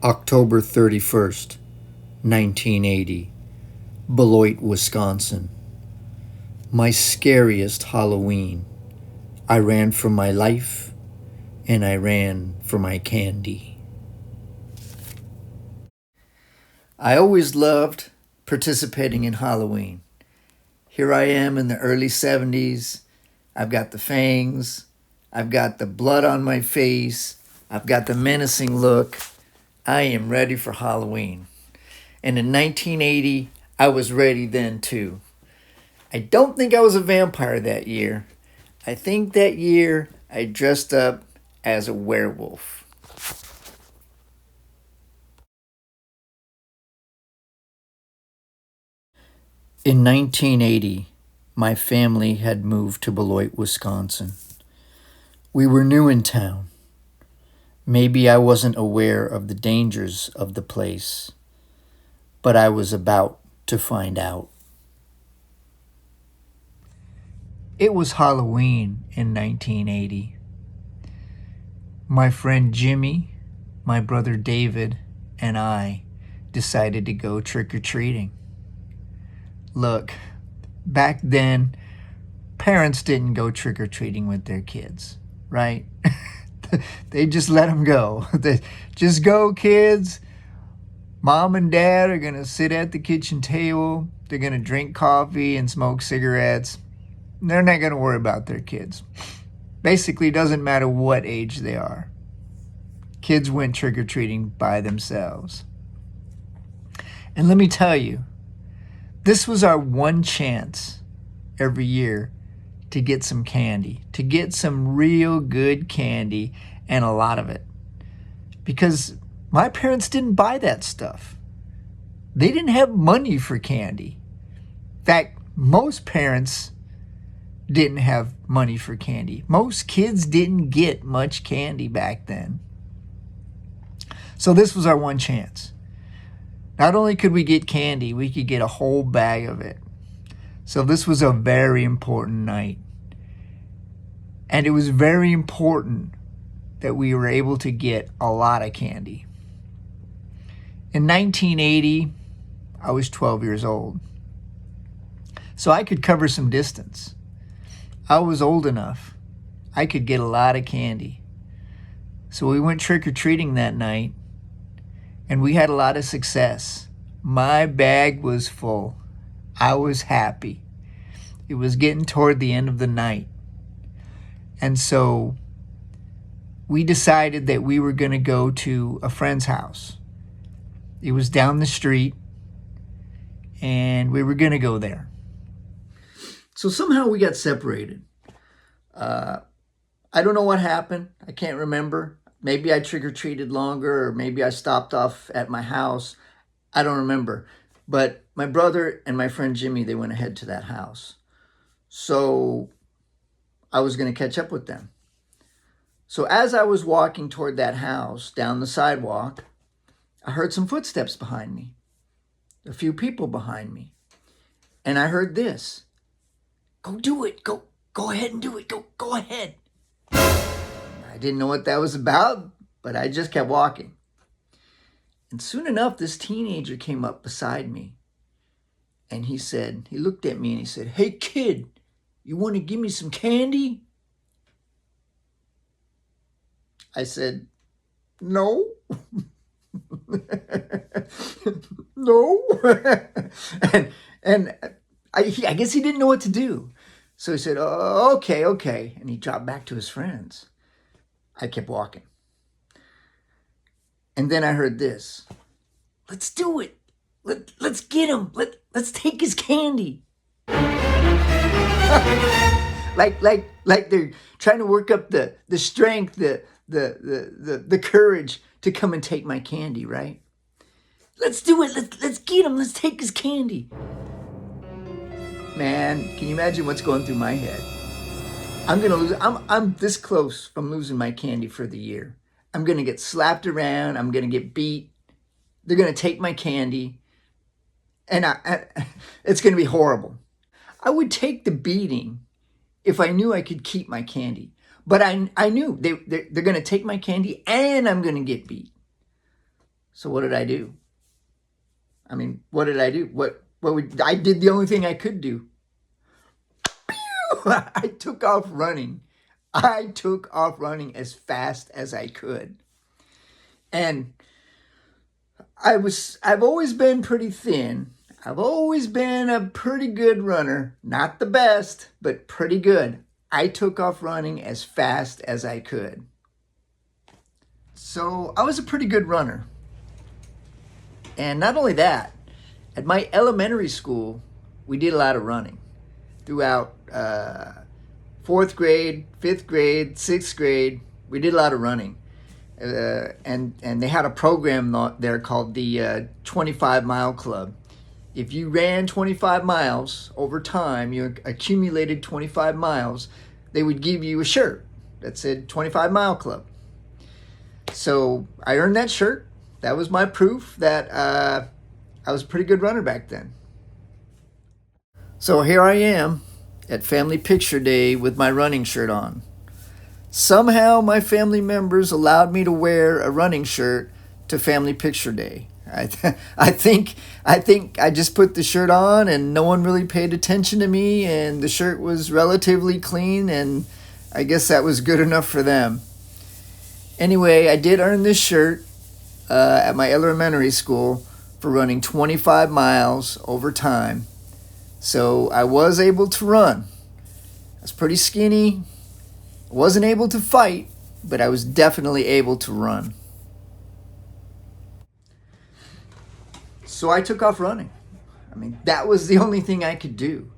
October 31st, 1980, Beloit, Wisconsin. My scariest Halloween. I ran for my life and I ran for my candy. I always loved participating in Halloween. Here I am in the early 70s. I've got the fangs. I've got the blood on my face. I've got the menacing look. I am ready for Halloween. And in 1980, I was ready then too. I don't think I was a vampire that year. I think that year I dressed up as a werewolf. In 1980, my family had moved to Beloit, Wisconsin. We were new in town. Maybe I wasn't aware of the dangers of the place, but I was about to find out. It was Halloween in 1980. My friend Jimmy, my brother David, and I decided to go trick-or-treating. Look, back then, parents didn't go trick-or-treating with their kids, right? They just let them go. Just go, kids. Mom and dad are going to sit at the kitchen table. They're going to drink coffee and smoke cigarettes. They're not going to worry about their kids. Basically, it doesn't matter what age they are. Kids went trick-or-treating by themselves. And let me tell you, this was our one chance every year to get some candy, to get some real good candy, and a lot of it. Because my parents didn't buy that stuff. They didn't have money for candy. In fact, most parents didn't have money for candy. Most kids didn't get much candy back then. So this was our one chance. Not only could we get candy, we could get a whole bag of it. So this was a very important night. And it was very important that we were able to get a lot of candy. In 1980, I was 12 years old. So I could cover some distance. I was old enough. I could get a lot of candy. So we went trick-or-treating that night, and we had a lot of success. My bag was full. I was happy. It was getting toward the end of the night. And so we decided that we were going to go to a friend's house. It was down the street, and we were going to go there. So somehow we got separated. I don't know what happened. I can't remember. Maybe I trick-or-treated longer, or maybe I stopped off at my house. I don't remember. But my brother and my friend Jimmy, they went ahead to that house. So I was going to catch up with them. So as I was walking toward that house down the sidewalk, I heard some footsteps behind me. A few people behind me. And I heard this. Go do it. Go ahead and do it. Go ahead. I didn't know what that was about, but I just kept walking. And soon enough, this teenager came up beside me. And he looked at me and he said, "Hey kid, you want to give me some candy?" I said, "No." No. and I guess he didn't know what to do. So he said, "Oh, okay." And he dropped back to his friends. I kept walking. And then I heard this. "Let's do it. Let's get him. Let's take his candy." like they're trying to work up the strength, the courage to come and take my candy, right? Let's do it. Let's get him. Let's take his candy. Man, can you imagine what's going through my head? I'm gonna lose. I'm this close from losing my candy for the year. I'm gonna get slapped around. I'm gonna get beat. They're gonna take my candy, and it's gonna be horrible. I would take the beating if I knew I could keep my candy. But I knew they're going to take my candy and I'm going to get beat. So what did I do? What did I do? I did the only thing I could do. I took off running. I took off running as fast as I could. And I've always been pretty thin. I've always been a pretty good runner. Not the best, but pretty good. I took off running as fast as I could. So I was a pretty good runner. And not only that, at my elementary school, we did a lot of running throughout fourth grade, fifth grade, sixth grade. We did a lot of running. And they had a program there called the 25-mile club. If you ran 25 miles over time, you accumulated 25 miles, they would give you a shirt that said 25-mile club. So I earned that shirt. That was my proof that I was a pretty good runner back then. So here I am at Family Picture Day with my running shirt on. Somehow my family members allowed me to wear a running shirt to Family Picture Day. I think I just put the shirt on and no one really paid attention to me, and the shirt was relatively clean, and I guess that was good enough for them. Anyway, I did earn this shirt at my elementary school for running 25 miles over time. So I was able to run. I was pretty skinny. I wasn't able to fight, but I was definitely able to run. So I took off running. That was the only thing I could do.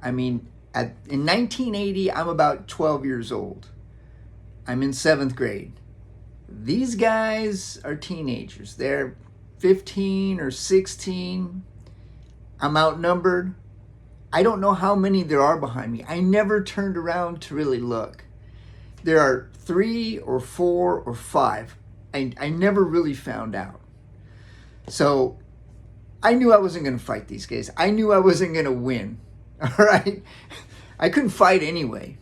In 1980, I'm about 12 years old. I'm in 7th grade. These guys are teenagers. They're 15 or 16. I'm outnumbered. I don't know how many there are behind me. I never turned around to really look. There are 3 or 4 or 5. I never really found out. So I knew I wasn't going to fight these guys. I knew I wasn't going to win. All right? I couldn't fight anyway.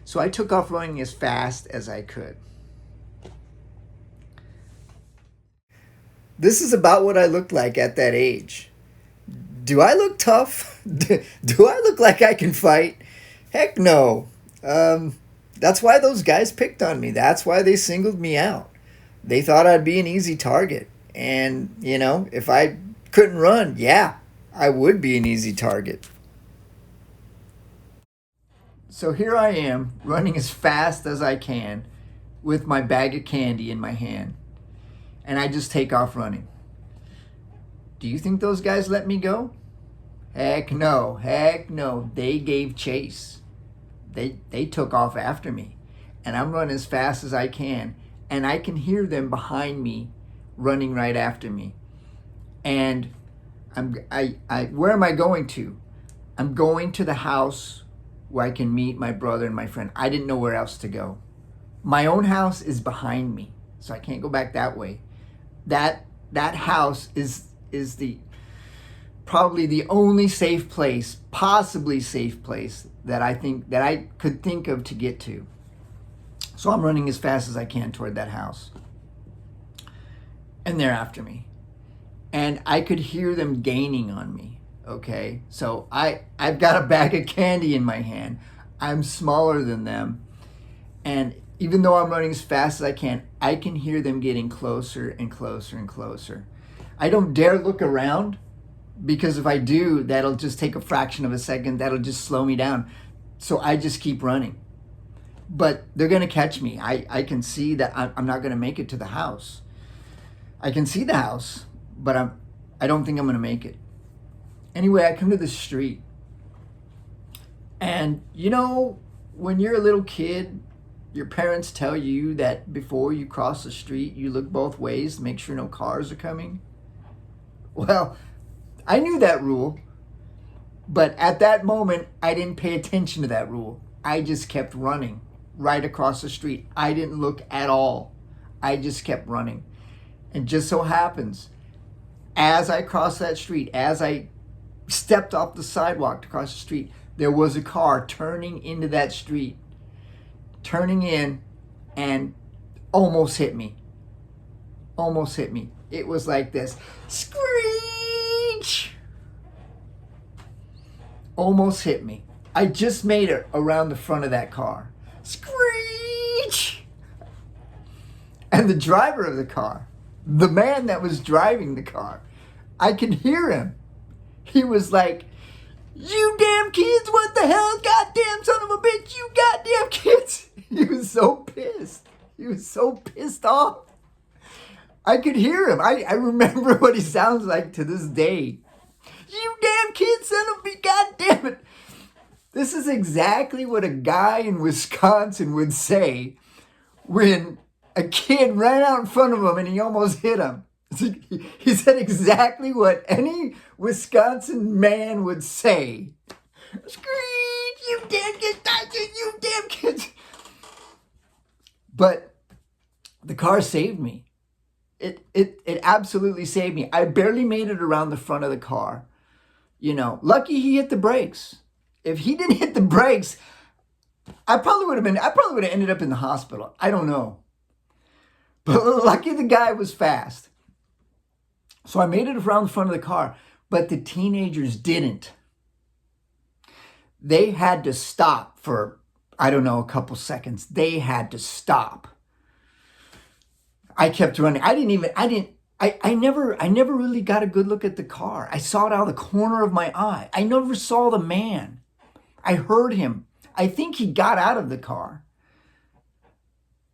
So I took off running as fast as I could. This is about what I looked like at that age. Do I look tough? Do I look like I can fight? Heck no. That's why those guys picked on me. That's why they singled me out. They thought I'd be an easy target. And, if I couldn't run, yeah, I would be an easy target. So here I am, running as fast as I can with my bag of candy in my hand. And I just take off running. Do you think those guys let me go? Heck no. They gave chase. They took off after me. And I'm running as fast as I can. And I can hear them behind me running right after me. And where am I going to? I'm going to the house where I can meet my brother and my friend. I didn't know where else to go. My own house is behind me, so I can't go back that way. That house is probably the only safe place, possibly safe place that I could think of to get to. So I'm running as fast as I can toward that house. And they're after me. And I could hear them gaining on me. Okay? So I've got a bag of candy in my hand. I'm smaller than them. And even though I'm running as fast as I can hear them getting closer and closer and closer. I don't dare look around, because if I do, that'll just take a fraction of a second. That'll just slow me down. So I just keep running. But they're going to catch me. I can see that I'm not going to make it to the house. I can see the house, but I don't think I'm going to make it. Anyway, I come to the street. And when you're a little kid, your parents tell you that before you cross the street, you look both ways to make sure no cars are coming. Well, I knew that rule, but at that moment, I didn't pay attention to that rule. I just kept running right across the street. I didn't look at all. I just kept running. And just so happens, as I crossed that street, as I stepped off the sidewalk to cross the street, there was a car turning into that street, turning in, and almost hit me. almost hit me. It was like this. Screech! Almost hit me. I just made it around the front of that car. Screech! And the driver of the car, the man that was driving the car, I could hear him. He was like, "You damn kids, what the hell? Goddamn son of a bitch, you goddamn kids." He was so pissed. He was so pissed off. I could hear him. I remember what he sounds like to this day. "You damn kids, son of a bitch, goddamn it." This is exactly what a guy in Wisconsin would say when a kid ran out in front of him and he almost hit him. He said exactly what any Wisconsin man would say. "Screech, you damn kids, you damn kids." But the car saved me. It absolutely saved me. I barely made it around the front of the car. You know, lucky he hit the brakes. If he didn't hit the brakes, I probably would have ended up in the hospital. I don't know. But lucky the guy was fast. So I made it around the front of the car, but the teenagers didn't. They had to stop for, I don't know, a couple seconds. They had to stop. I kept running. I never really got a good look at the car. I saw it out of the corner of my eye. I never saw the man. I heard him. I think he got out of the car.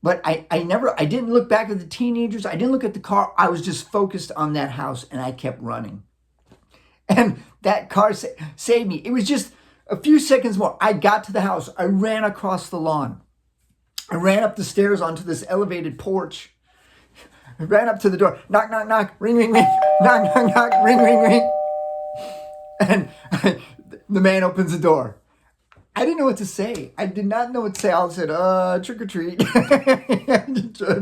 But I didn't look back at the teenagers. I didn't look at the car. I was just focused on that house and I kept running. And that car saved me. It was just a few seconds more. I got to the house. I ran across the lawn. I ran up the stairs onto this elevated porch. I ran up to the door. Knock, knock, knock. Ring, ring, ring. Knock, knock, knock. Ring, ring, ring. And the man opens the door. I didn't know what to say. I did not know what to say. I said, trick or treat.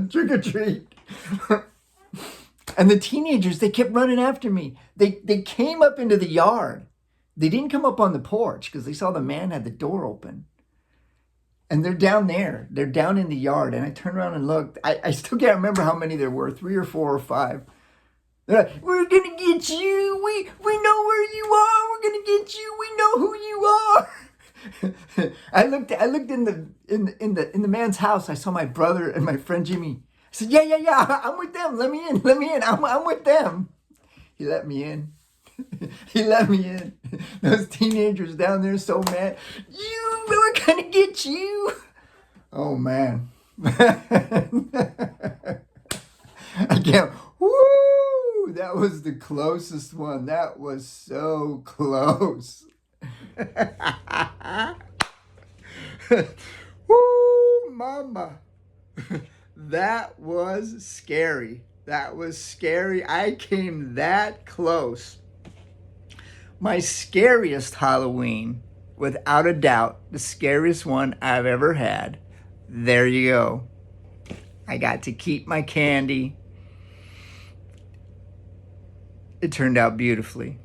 Trick or treat. And the teenagers, they kept running after me. They came up into the yard. They didn't come up on the porch because they saw the man had the door open. And they're down there. They're down in the yard. And I turned around and looked. I still can't remember how many there were, 3 or 4 or 5. They're like, "We're going to get you. We know where you are. We're going to get you. We know who you are." I looked in the man's house. I saw my brother and my friend Jimmy. I said, yeah, I'm with them. Let me in. I'm with them. He let me in. He let me in. Those teenagers down there so mad. We're gonna get you. Oh man. I can't. Woo! That was the closest one. That was so close. Woo, mama. That was scary. That was scary. I came that close. My scariest Halloween, without a doubt, the scariest one I've ever had. There you go. I got to keep my candy. It turned out beautifully.